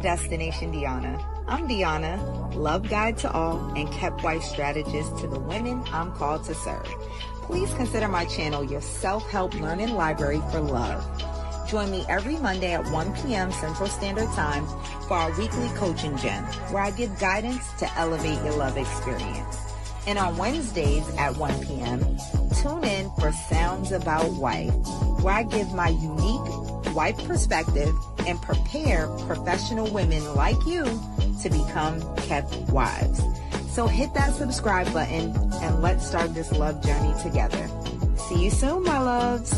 Destination Deanna. I'm Deanna, love guide to all and kept wife strategist to the women I'm called to serve. Please consider my channel your self-help learning library for love. Join me every Monday at 1 p.m. Central Standard Time for our weekly coaching gem, where I give guidance to elevate your love experience. And on Wednesdays at 1 p.m., tune in for Sounds About Wife, where I give my unique wife perspective and prepare professional women like you to become kept wives. So hit that subscribe button and let's start this love journey together. See you soon, my loves.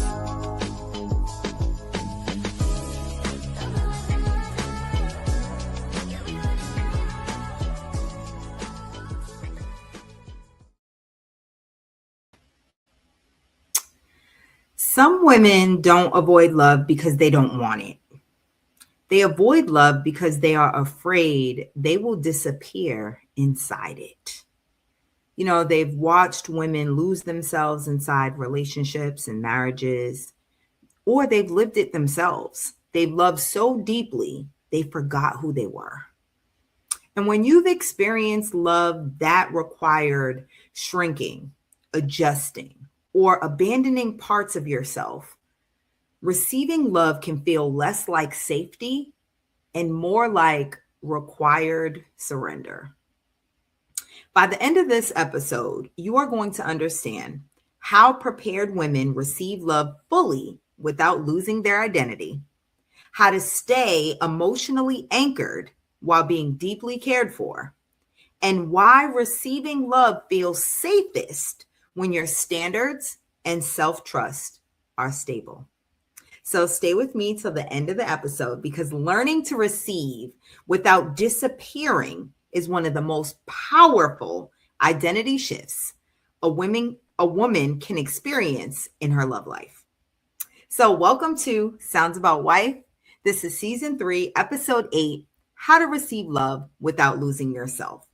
Some women don't avoid love because they don't want it. They avoid love because they are afraid they will disappear inside it. You know, they've watched women lose themselves inside relationships and marriages, or they've lived it themselves. They've loved so deeply, they forgot who they were. And when you've experienced love that required shrinking, adjusting, or abandoning parts of yourself, receiving love can feel less like safety and more like required surrender. By the end of this episode, you are going to understand how prepared women receive love fully without losing their identity, how to stay emotionally anchored while being deeply cared for, and why receiving love feels safest when your standards and self-trust are stable. So stay with me till the end of the episode, because learning to receive without disappearing is one of the most powerful identity shifts a woman can experience in her love life. So welcome to Sounds About Wife. This is season 3, episode 8, How to Receive Love Without Losing Yourself.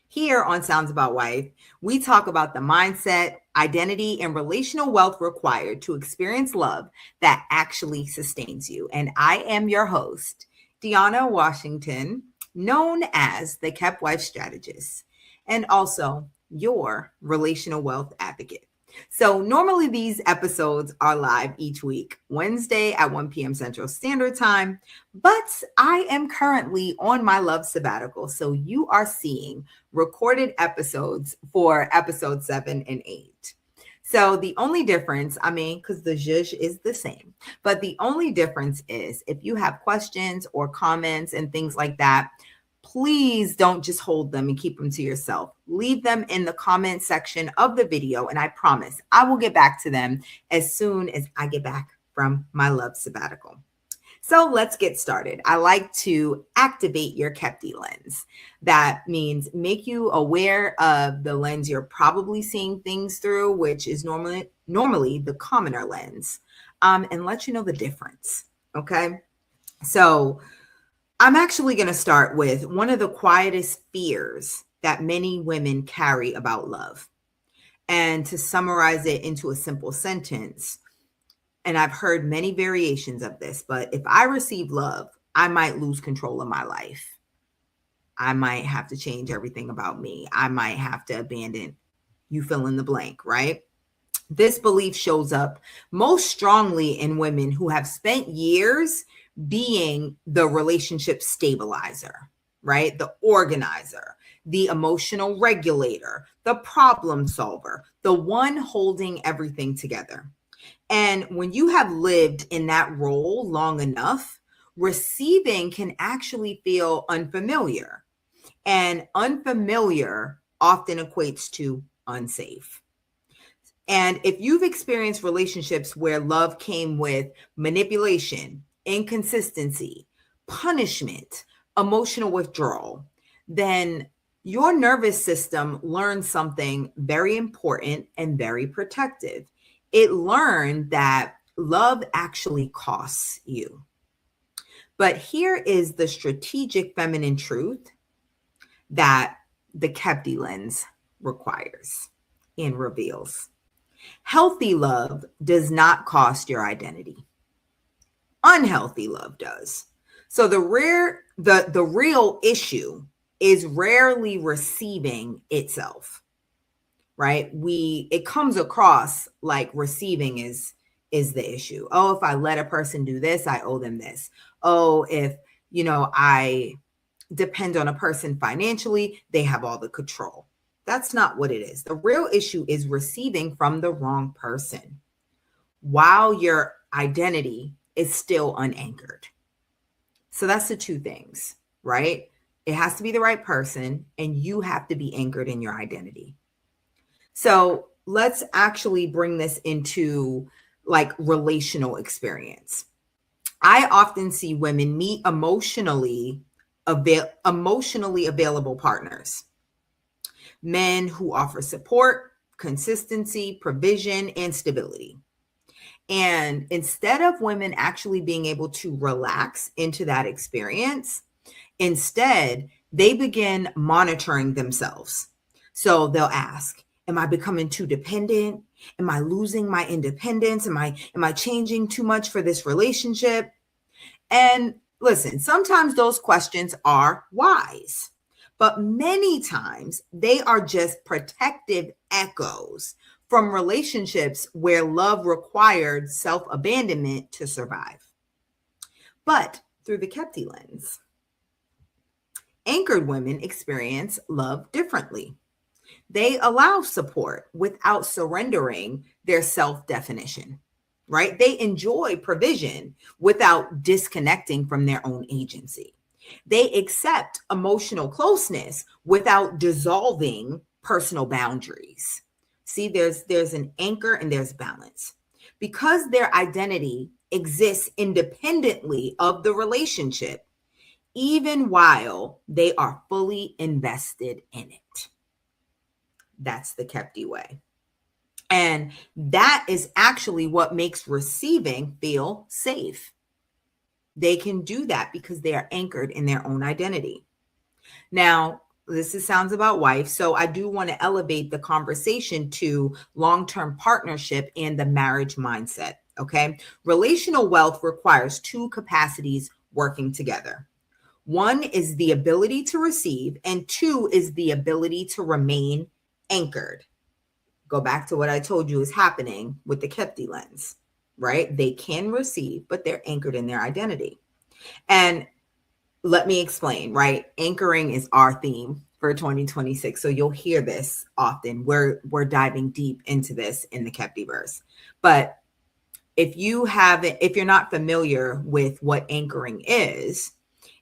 Here on Sounds About Wife, we talk about the mindset, identity, and relational wealth required to experience love that actually sustains you. And I am your host, Deanna Washington, known as the Kept Wife Strategist, and also your relational wealth advocate. So normally these episodes are live each week, Wednesday at 1 p.m. Central Standard Time, but I am currently on my love sabbatical. So you are seeing recorded episodes for episode 7 and 8. So the only difference, because the zhuzh is the same, but the only difference is if you have questions or comments and things like that, please don't just hold them and keep them to yourself. Leave them in the comment section of the video, and I promise I will get back to them as soon as I get back from my love sabbatical. So let's get started. I like to activate your Keptie lens. That means make you aware of the lens you're probably seeing things through, which is normally the commoner lens, and let you know the difference. Okay, so I'm actually going to start with one of the quietest fears that many women carry about love. And to summarize it into a simple sentence, and I've heard many variations of this, but if I receive love, I might lose control of my life. I might have to change everything about me. I might have to abandon, you fill in the blank, right? This belief shows up most strongly in women who have spent years being the relationship stabilizer, right? The organizer, the emotional regulator, the problem solver, the one holding everything together. And when you have lived in that role long enough, receiving can actually feel unfamiliar. And unfamiliar often equates to unsafe. And if you've experienced relationships where love came with manipulation, inconsistency, punishment, emotional withdrawal, then your nervous system learned something very important and very protective. It learned that love actually costs you. But here is the strategic feminine truth that the Keptie lens requires and reveals. Healthy love does not cost your identity. Unhealthy love does. So the real issue is rarely receiving itself, right? It comes across like receiving is the issue. Oh, if I let a person do this, I owe them this. Oh, if I depend on a person financially, they have all the control. That's not what it is. The real issue is receiving from the wrong person while your identity is still unanchored. So that's the two things, right? It has to be the right person, and you have to be anchored in your identity. So let's actually bring this into like relational experience. I often see women meet emotionally available partners, men who offer support, consistency, provision, and stability. And instead of women actually being able to relax into that experience, instead, they begin monitoring themselves. So they'll ask, am I becoming too dependent? Am I losing my independence? Am I changing too much for this relationship? And listen, sometimes those questions are wise, but many times they are just protective echoes from relationships where love required self-abandonment to survive. But through the Keptie lens, anchored women experience love differently. They allow support without surrendering their self-definition, right? They enjoy provision without disconnecting from their own agency. They accept emotional closeness without dissolving personal boundaries. See, there's an anchor and there's balance. Because their identity exists independently of the relationship, even while they are fully invested in it. That's the Keptie way. And that is actually what makes receiving feel safe. They can do that because they are anchored in their own identity. Now, sounds about wife. So I do want to elevate the conversation to long-term partnership and the marriage mindset. Okay. Relational wealth requires two capacities working together. One is the ability to receive, and two is the ability to remain anchored. Go back to what I told you is happening with the Keptie lens, right? They can receive, but they're anchored in their identity. And let me explain, right? Anchoring is our theme for 2026. So you'll hear this often. We're diving deep into this in the Keptieverse. But if you're not familiar with what anchoring is,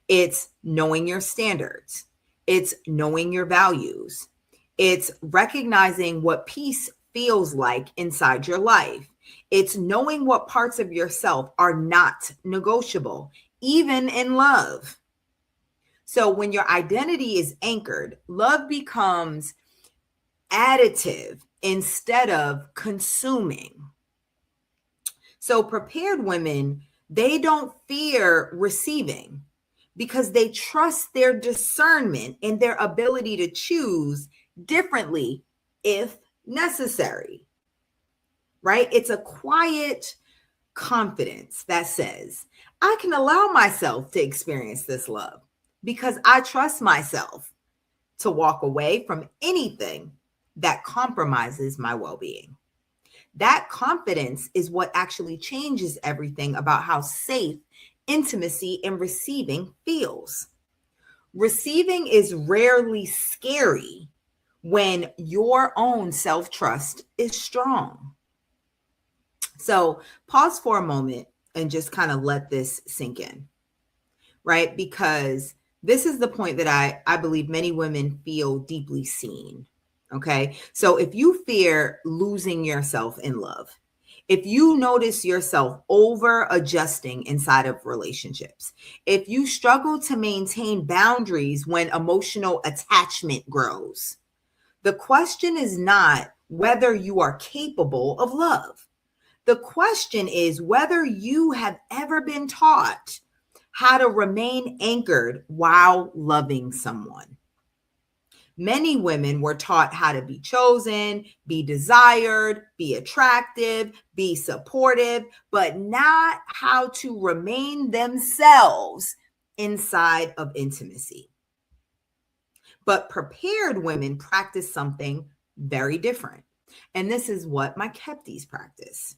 it's knowing your standards. It's knowing your values. It's recognizing what peace feels like inside your life. It's knowing what parts of yourself are not negotiable, even in love. So when your identity is anchored, love becomes additive instead of consuming. So prepared women, they don't fear receiving because they trust their discernment and their ability to choose differently if necessary, right? It's a quiet confidence that says, I can allow myself to experience this love because I trust myself to walk away from anything that compromises my well-being. That confidence is what actually changes everything about how safe intimacy and receiving feels. Receiving is rarely scary when your own self-trust is strong. So pause for a moment and just kind of let this sink in, right? Because this is the point that I believe many women feel deeply seen. Okay. So if you fear losing yourself in love, if you notice yourself over adjusting inside of relationships, if you struggle to maintain boundaries when emotional attachment grows, the question is not whether you are capable of love. The question is whether you have ever been taught how to remain anchored while loving someone. Many women were taught how to be chosen, be desired, be attractive, be supportive, but not how to remain themselves inside of intimacy. But prepared women practice something very different. And this is what my Kepties practice.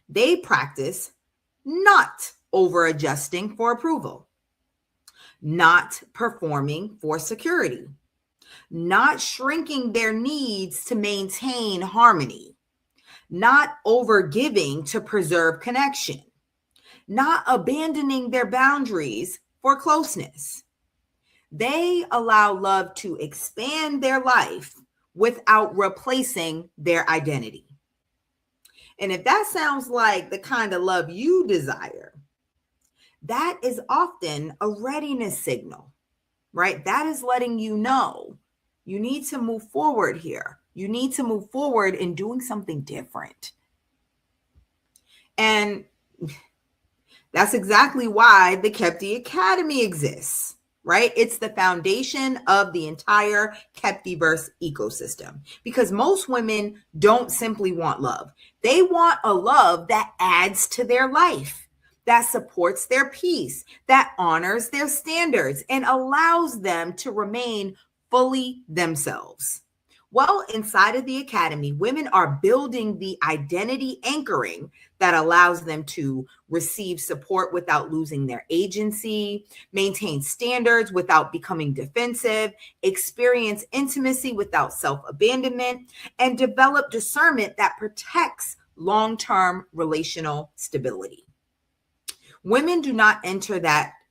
They practice not over adjusting for approval, not performing for security, not shrinking their needs to maintain harmony, not over giving to preserve connection, not abandoning their boundaries for closeness. They allow love to expand their life without replacing their identity. And if that sounds like the kind of love you desire, that is often a readiness signal, right? That is letting you know you need to move forward here. You need to move forward in doing something different. And that's exactly why the Keptie Academy exists, right? It's the foundation of the entire Keptieverse ecosystem, because most women don't simply want love. They want a love that adds to their life, that supports their peace, that honors their standards, and allows them to remain fully themselves. Well, inside of the academy, women are building the identity anchoring that allows them to receive support without losing their agency, maintain standards without becoming defensive, experience intimacy without self-abandonment, and develop discernment that protects long-term relational stability. Women do not enter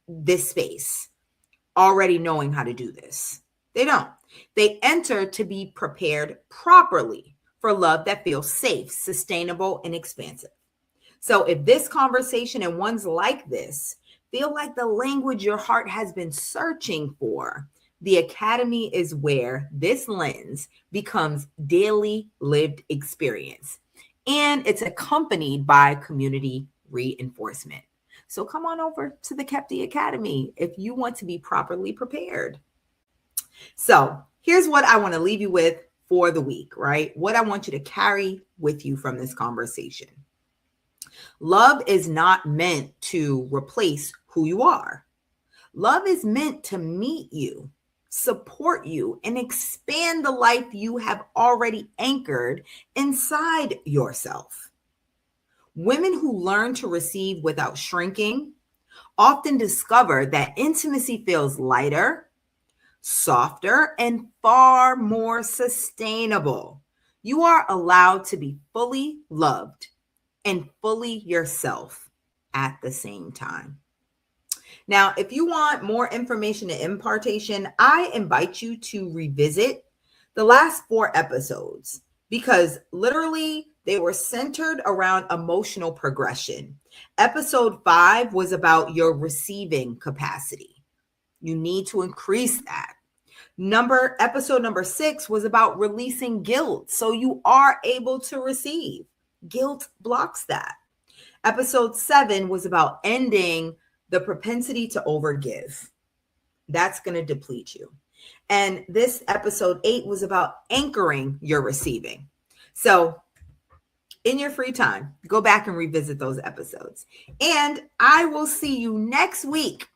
this space already knowing how to do this. They don't. They enter to be prepared properly for love that feels safe, sustainable, and expansive. So if this conversation and ones like this feel like the language your heart has been searching for, the Academy is where this lens becomes daily lived experience. And it's accompanied by community reinforcement. So come on over to the Keptie Academy if you want to be properly prepared. So here's what I want to leave you with for the week, right? What I want you to carry with you from this conversation. Love is not meant to replace who you are. Love is meant to meet you, support you, and expand the life you have already anchored inside yourself. Women who learn to receive without shrinking often discover that intimacy feels lighter, softer, and far more sustainable. You are allowed to be fully loved and fully yourself at the same time. Now, if you want more information and impartation, I invite you to revisit the last 4 episodes, because literally they were centered around emotional progression. Episode 5 was about your receiving capacity. You need to increase that. Episode number 6 was about releasing guilt so you are able to receive. Guilt blocks that. Episode 7 was about ending the propensity to overgive. That's going to deplete you. And this episode 8 was about anchoring your receiving. So in your free time, go back and revisit those episodes. And I will see you next week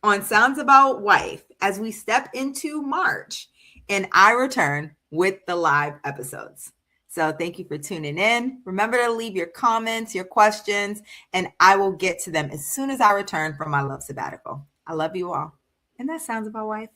on Sounds About Wife as we step into March and I return with the live episodes. So thank you for tuning in. Remember to leave your comments, your questions, and I will get to them as soon as I return from my love sabbatical. I love you all. And that Sounds About Wife.